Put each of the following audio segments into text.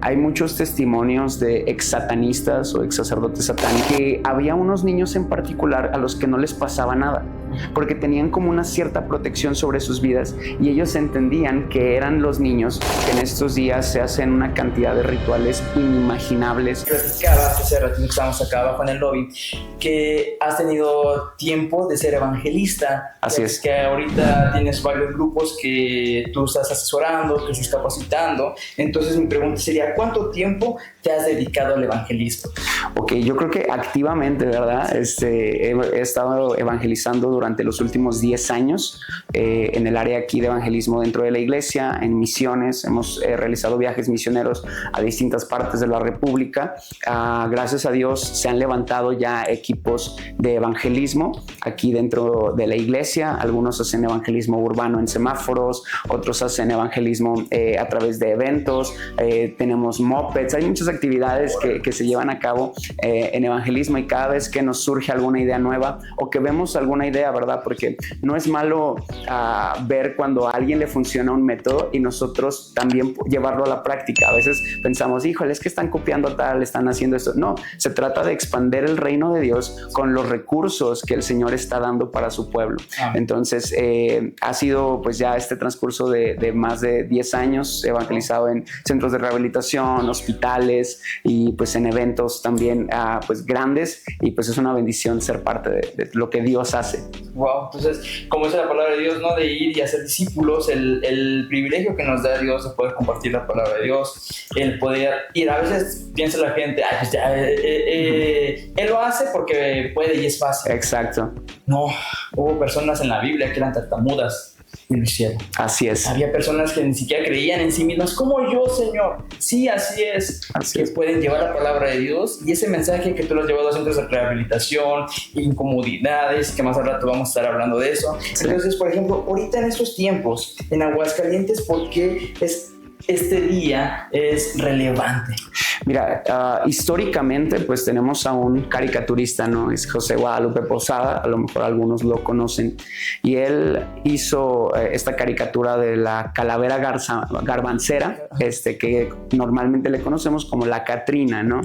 Hay muchos testimonios de ex satanistas o ex sacerdotes satánicos que había unos niños en particular a los que no les pasaba nada, porque tenían como una cierta protección sobre sus vidas y ellos entendían que eran los niños que en estos días se hacen una cantidad de rituales inimaginables. Platicabas hace ratito que estábamos acá abajo en el lobby que has tenido tiempo de ser evangelista. Así es. Que ahorita tienes varios grupos que tú estás asesorando, que estás capacitando. Entonces mi pregunta sería, ¿cuánto tiempo te has dedicado al evangelismo? Ok, yo creo que activamente, ¿verdad? He estado evangelizando durante los últimos 10 años en el área aquí de evangelismo dentro de la iglesia, en misiones. Hemos realizado viajes misioneros a distintas partes de la República. Gracias a Dios se han levantado ya equipos de evangelismo aquí dentro de la iglesia. Algunos hacen evangelismo urbano en semáforos, otros hacen evangelismo a través de eventos. Tenemos mopeds, hay muchas actividades que se llevan a cabo en evangelismo, y cada vez que nos surge alguna idea nueva o que vemos alguna idea, ¿verdad? Porque no es malo ver cuando a alguien le funciona un método y nosotros también llevarlo a la práctica. A veces pensamos, híjole, es que están copiando tal, están haciendo esto. No, se trata de expandir el reino de Dios con los recursos que el Señor está dando para su pueblo. Entonces, ha sido pues ya este transcurso de más de 10 años evangelizado en centros de rehabilitación, hospitales y pues en eventos también pues grandes, y pues es una bendición ser parte de lo que Dios hace. Wow, entonces, como dice la palabra de Dios, ¿no? De ir y hacer discípulos, el privilegio que nos da Dios de poder compartir la palabra de Dios, el poder ir. A veces piensa la gente, pues ya, él lo hace porque puede y es fácil. Exacto. No, hubo personas en la Biblia que eran tartamudas y lo hicieron. Así es. Había personas que ni siquiera creían en sí mismas, como yo, Señor. Sí, así es. Así que es. pueden llevar la palabra de Dios y ese mensaje que tú lo has llevado a centros de rehabilitación, incomodidades, que más al rato vamos a estar hablando de eso. Sí. Entonces, por ejemplo, ahorita en estos tiempos, en Aguascalientes, ¿por qué este día es relevante? Mira, históricamente pues tenemos a un caricaturista, ¿no? Es José Guadalupe Posada, a lo mejor algunos lo conocen, y él hizo esta caricatura de la calavera garbancera, que normalmente le conocemos como la Catrina, ¿no?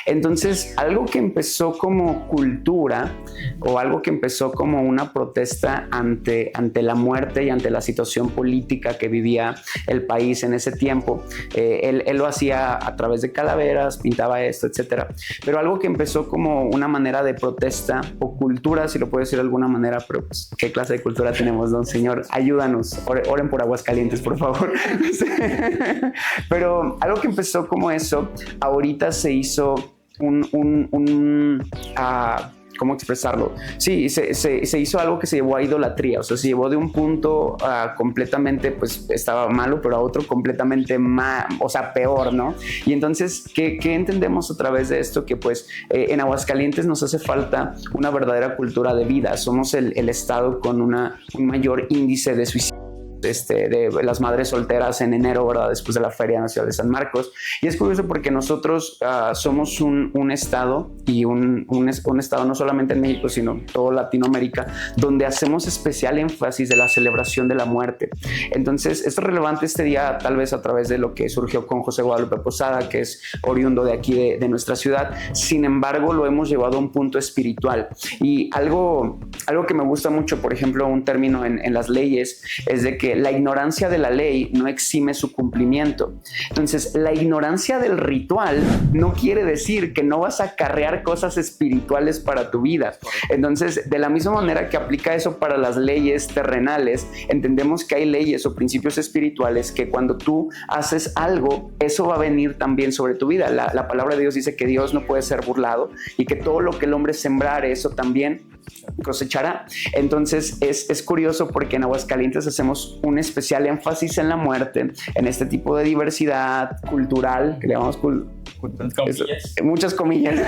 Entonces, algo que empezó como cultura o algo que empezó como una protesta ante la muerte y ante la situación política que vivía el país en ese tiempo, él lo hacía a través de calaveras, pintaba esto, etcétera. Pero algo que empezó como una manera de protesta o cultura, si lo puedo decir de alguna manera, pero pues, ¿qué clase de cultura tenemos, don Señor? Ayúdanos, oren por Aguascalientes, por favor. Pero algo que empezó como eso, ahorita se hizo ¿cómo expresarlo? Sí, se hizo algo que se llevó a idolatría, o sea, se llevó de un punto completamente, pues estaba malo, pero a otro completamente o sea, peor, ¿no? Y entonces, ¿qué entendemos a través de esto? Que pues en Aguascalientes nos hace falta una verdadera cultura de vida. Somos el estado con un mayor índice de suicidio de las madres solteras en enero, ¿verdad? Después de la Feria Nacional de San Marcos. Y es curioso porque nosotros somos un estado, y un estado no solamente en México, sino toda Latinoamérica, donde hacemos especial énfasis de la celebración de la muerte. Entonces, esto es relevante este día, tal vez a través de lo que surgió con José Guadalupe Posada, que es oriundo de aquí de nuestra ciudad. Sin embargo, lo hemos llevado a un punto espiritual. Y algo que me gusta mucho, por ejemplo, un término en las leyes, es de que la ignorancia de la ley no exime su cumplimiento. Entonces, la ignorancia del ritual no quiere decir que no vas a acarrear cosas espirituales para tu vida. Entonces, de la misma manera que aplica eso para las leyes terrenales, entendemos que hay leyes o principios espirituales que cuando tú haces algo, eso va a venir también sobre tu vida. La palabra de Dios dice que Dios no puede ser burlado y que todo lo que el hombre sembrare, eso también cosechará. Entonces es curioso porque en Aguascalientes hacemos un especial énfasis en la muerte, en este tipo de diversidad cultural que le llamamos muchas comillas,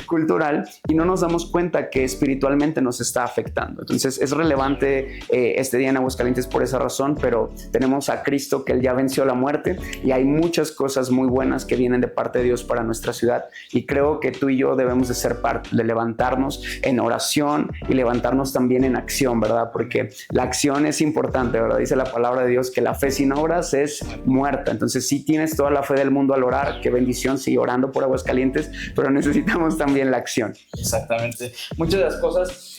cultural, y no nos damos cuenta que espiritualmente nos está afectando. Entonces es relevante este día en Aguascalientes por esa razón, pero tenemos a Cristo, que Él ya venció la muerte, y hay muchas cosas muy buenas que vienen de parte de Dios para nuestra ciudad, y creo que tú y yo debemos de ser parte, de levantarnos en oración y levantarnos también en acción, ¿verdad? Porque la acción es importante, ¿verdad? Dice la palabra de Dios que la fe sin obras es muerta. Entonces sí tienes toda la fe del mundo al orar, qué bendición, sigue orando por Aguascalientes, pero necesitamos también la acción. Exactamente. Muchas de las cosas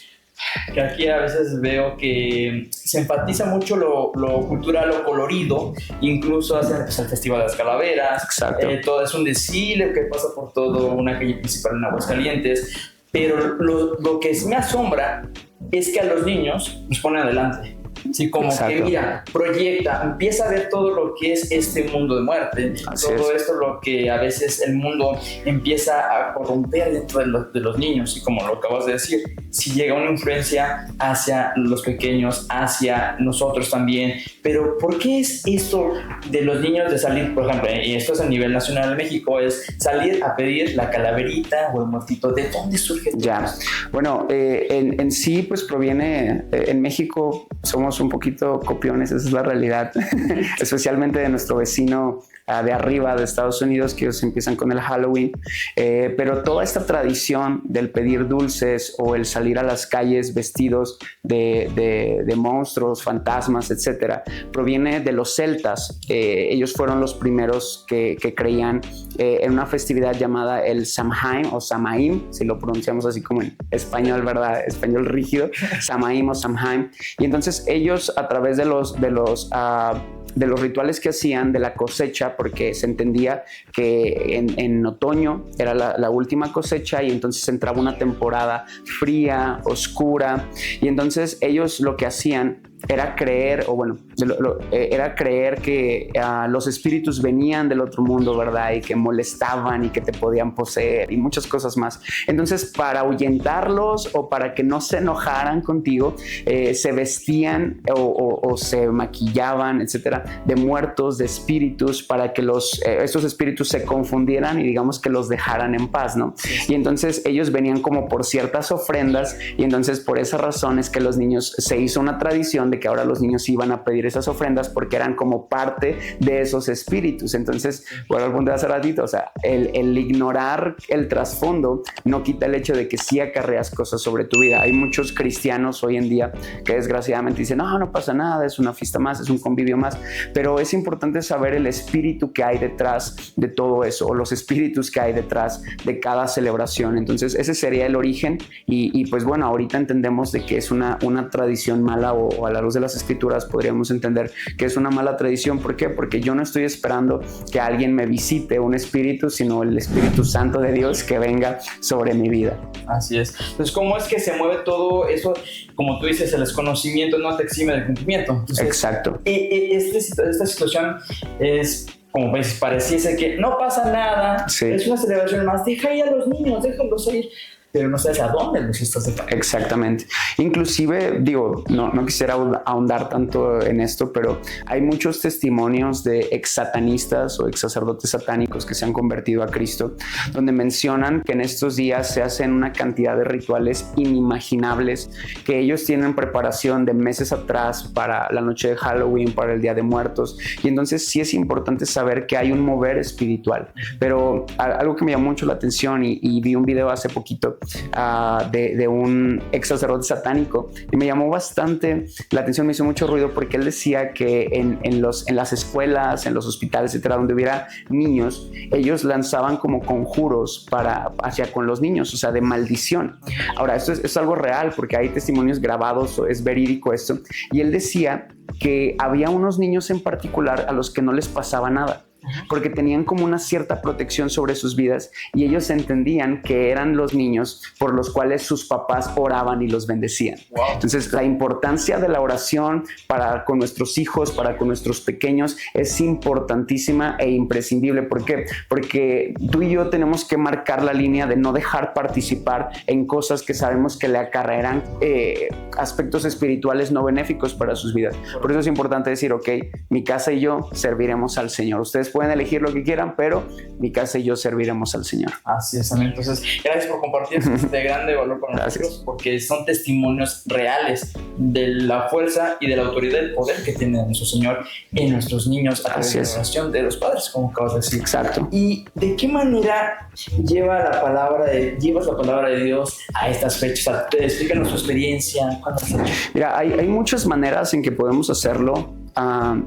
que aquí a veces veo que se enfatiza mucho lo cultural, lo colorido, incluso hacen pues, el Festival de las Calaveras. Exacto. Todo es un desfile que pasa por toda una calle principal en Aguascalientes, pero lo que me asombra es que a los niños los ponen adelante. Sí, como Exacto. que mira, proyecta, empieza a ver todo lo que es este mundo de muerte, Así todo es. esto lo que a veces el mundo empieza a corromper dentro de los niños, y como lo acabas de decir, si llega una influencia hacia los pequeños, hacia nosotros también, pero ¿por qué es esto de los niños de salir, por ejemplo, y esto es a nivel nacional en México, es salir a pedir la calaverita o el muertito? ¿De dónde surge esto? Ya, bueno, en sí pues proviene, en México somos un poquito copiones, esa es la realidad, especialmente de nuestro vecino de arriba de Estados Unidos, que ellos empiezan con el Halloween, pero toda esta tradición del pedir dulces o el salir a las calles vestidos de monstruos, fantasmas, etcétera, proviene de los celtas. Ellos fueron los primeros que creían en una festividad llamada el Samhain o Samaim, si lo pronunciamos así como en español, ¿verdad? Español rígido, Samaim o Samhain. Y entonces ellos, a través de los rituales que hacían de la cosecha, porque se entendía que en otoño era la última cosecha, y entonces entraba una temporada fría, oscura, y entonces ellos lo que hacían era creer, era creer que los espíritus venían del otro mundo, ¿verdad? Y que molestaban y que te podían poseer y muchas cosas más. Entonces, para ahuyentarlos o para que no se enojaran contigo, se vestían o se maquillaban, etcétera, de muertos, de espíritus, para que estos espíritus se confundieran y digamos que los dejaran en paz, ¿no? Y entonces ellos venían como por ciertas ofrendas, y entonces por esa razón es que los niños, se hizo una tradición de que ahora los niños iban a pedir esas ofrendas porque eran como parte de esos espíritus. Entonces, bueno, al punto de hace ratito, o sea, el ignorar el trasfondo no quita el hecho de que sí acarreas cosas sobre tu vida. Hay muchos cristianos hoy en día que desgraciadamente dicen, no pasa nada, es una fiesta más, es un convivio más, pero es importante saber el espíritu que hay detrás de todo eso, o los espíritus que hay detrás de cada celebración. Entonces, ese sería el origen, y pues bueno, ahorita entendemos de que es una tradición mala, o a la luz de las escrituras podríamos entender que es una mala tradición. ¿Por qué? Porque yo no estoy esperando que alguien me visite un espíritu, sino el Espíritu Santo de Dios que venga sobre mi vida. Así es. Entonces, ¿cómo es que se mueve todo eso? Como tú dices, el desconocimiento no te exime del cumplimiento. Entonces, exacto. Esta situación es como pareciese que no pasa nada, sí. Es una celebración más, deja ir a los niños, déjalos ir, pero no sabes a dónde los estás dejando. Exactamente. Inclusive, digo, no quisiera ahondar tanto en esto, pero hay muchos testimonios de ex satanistas o ex sacerdotes satánicos que se han convertido a Cristo, donde mencionan que en estos días se hacen una cantidad de rituales inimaginables, que ellos tienen preparación de meses atrás para la noche de Halloween, para el Día de Muertos, y entonces sí es importante saber que hay un mover espiritual. Pero algo que me llamó mucho la atención, y vi un video hace poquito de un ex sacerdote satánico, y me llamó bastante la atención, me hizo mucho ruido, porque él decía que en las escuelas, en los hospitales, etcétera, donde hubiera niños, ellos lanzaban como conjuros hacia con los niños, o sea, de maldición. Ahora, esto es algo real, porque hay testimonios grabados, es verídico esto, y él decía que había unos niños en particular a los que no les pasaba nada, porque tenían como una cierta protección sobre sus vidas, y ellos entendían que eran los niños por los cuales sus papás oraban y los bendecían. Wow. Entonces, la importancia de la oración con nuestros hijos, con nuestros pequeños, es importantísima e imprescindible. ¿Por qué? Porque tú y yo tenemos que marcar la línea de no dejar participar en cosas que sabemos que le acarrearán aspectos espirituales no benéficos para sus vidas. Por eso es importante decir, ok, mi casa y yo serviremos al Señor. Ustedes pueden elegir lo que quieran, pero mi casa y yo serviremos al Señor. Así es, amén. Entonces, gracias por compartir este grande valor con nosotros, porque son testimonios reales de la fuerza y de la autoridad y el poder que tiene nuestro Señor en nuestros niños a través de la oración de los padres, como acabas de decir. Exacto. ¿Y de qué manera llevas la palabra de Dios a estas fechas? Explícanos tu experiencia. Mira, hay muchas maneras en que podemos hacerlo.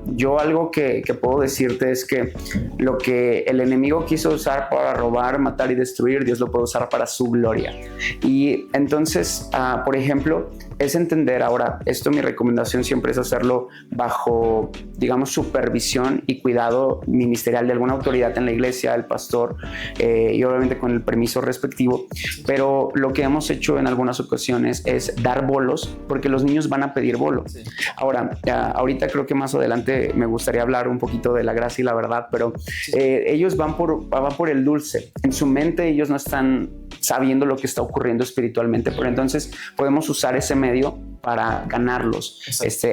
Yo algo que puedo decirte es que lo que el enemigo quiso usar para robar, matar y destruir, Dios lo puede usar para su gloria. Y entonces, por ejemplo, es entender ahora, esto mi recomendación siempre es hacerlo bajo, digamos, supervisión y cuidado ministerial de alguna autoridad en la iglesia, el pastor, y obviamente con el permiso respectivo. Pero lo que hemos hecho en algunas ocasiones es dar bolos, porque los niños van a pedir bolo. Sí. Ahora, ahorita creo que más adelante me gustaría hablar un poquito de la gracia y la verdad, pero ellos van por el dulce. En su mente ellos no están sabiendo lo que está ocurriendo espiritualmente, pero entonces podemos usar ese medio para ganarlos.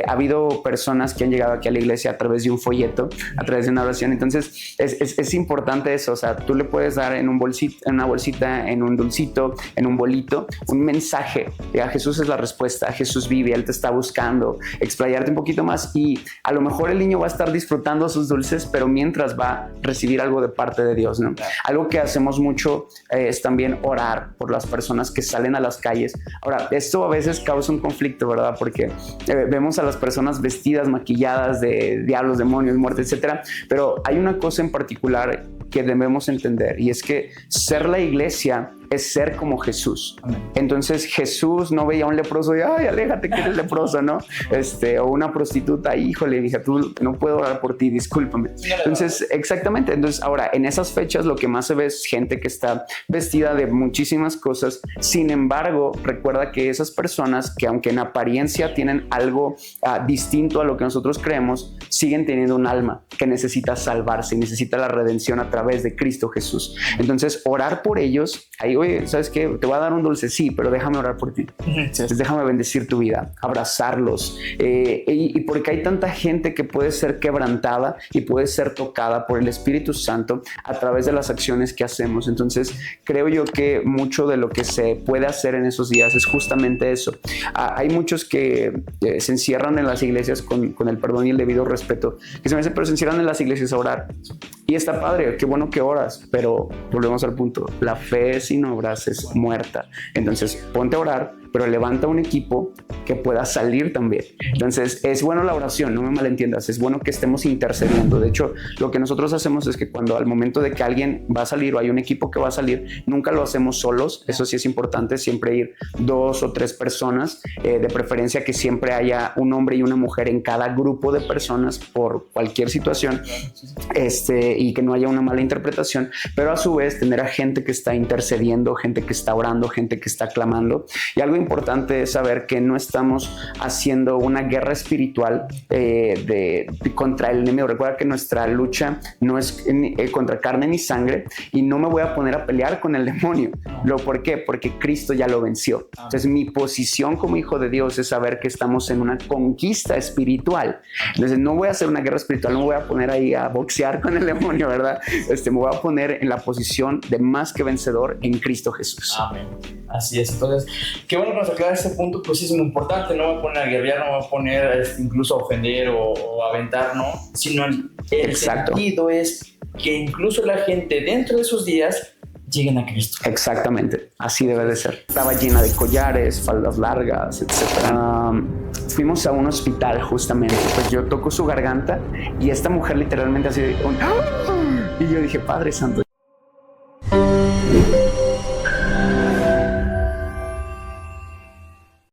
Ha habido personas que han llegado aquí a la iglesia a través de un folleto, a través de una oración. Entonces es importante eso. O sea, tú le puedes dar en un bolsito, en una bolsita, en un dulcito, en un bolito, un mensaje. Jesús es la respuesta, Jesús vive, Él te está buscando, explayarte un poquito más, y a lo mejor el niño va a estar disfrutando sus dulces, pero mientras va a recibir algo de parte de Dios, ¿no? Algo que hacemos mucho es también orar por las personas que salen a las calles. Ahora, esto a veces causa un conflicto, ¿verdad? Porque vemos a las personas vestidas, maquilladas de diablos, demonios, muerte, etcétera. Pero hay una cosa en particular que debemos entender, y es que ser la iglesia es ser como Jesús. Entonces Jesús no veía a un leproso y ay, aléjate que eres leproso, ¿no? O una prostituta, híjole, dije, tú no puedo orar por ti, discúlpame. Entonces, exactamente. Entonces, ahora, en esas fechas lo que más se ve es gente que está vestida de muchísimas cosas. Sin embargo, recuerda que esas personas que aunque en apariencia tienen algo distinto a lo que nosotros creemos, siguen teniendo un alma que necesita salvarse y necesita la redención a través de Cristo Jesús. Entonces, orar por ellos, ahí, oye, ¿sabes qué? Te voy a dar un dulce, sí, pero déjame orar por ti. Entonces, déjame bendecir tu vida, abrazarlos. Y porque hay tanta gente que puede ser quebrantada y puede ser tocada por el Espíritu Santo a través de las acciones que hacemos. Entonces, creo yo que mucho de lo que se puede hacer en esos días es justamente eso. Hay muchos que se encierran en las iglesias con el perdón y el debido respeto, que se me dice, pero se encierran en las iglesias a orar. Y está padre, qué bueno que oras, pero volvemos al punto, la fe sin obras es muerta. Entonces ponte a orar, pero levanta un equipo que pueda salir también. Entonces es bueno la oración, no me malentiendas, es bueno que estemos intercediendo. De hecho, lo que nosotros hacemos es que cuando al momento de que alguien va a salir o hay un equipo que va a salir, nunca lo hacemos solos. Eso sí es importante, siempre ir 2 o 3 personas, de preferencia que siempre haya un hombre y una mujer en cada grupo de personas por cualquier situación, y que no haya una mala interpretación, pero a su vez tener a gente que está intercediendo, gente que está orando, gente que está clamando. Y algo importante es saber que no estamos haciendo una guerra espiritual contra el enemigo. Recuerda que nuestra lucha no es contra carne ni sangre, y no me voy a poner a pelear con el demonio. ¿Por qué? Porque Cristo ya lo venció. Entonces mi posición como hijo de Dios es saber que estamos en una conquista espiritual. Entonces no voy a hacer una guerra espiritual, no me voy a poner ahí a boxear con el demonio, ¿verdad? Me voy a poner en la posición de más que vencedor en Cristo Jesús. Amén. Así es. Entonces, qué bueno que nos aclara este punto, pues es muy importante. No me voy a poner a guerrear, no me voy a poner incluso a ofender o a aventar, ¿no? Sino el sentido es que incluso la gente dentro de esos días lleguen a Cristo. Exactamente, así debe de ser. Estaba llena de collares, faldas largas, etc. Fuimos a un hospital justamente, pues yo toco su garganta y esta mujer literalmente así y yo dije, Padre Santo,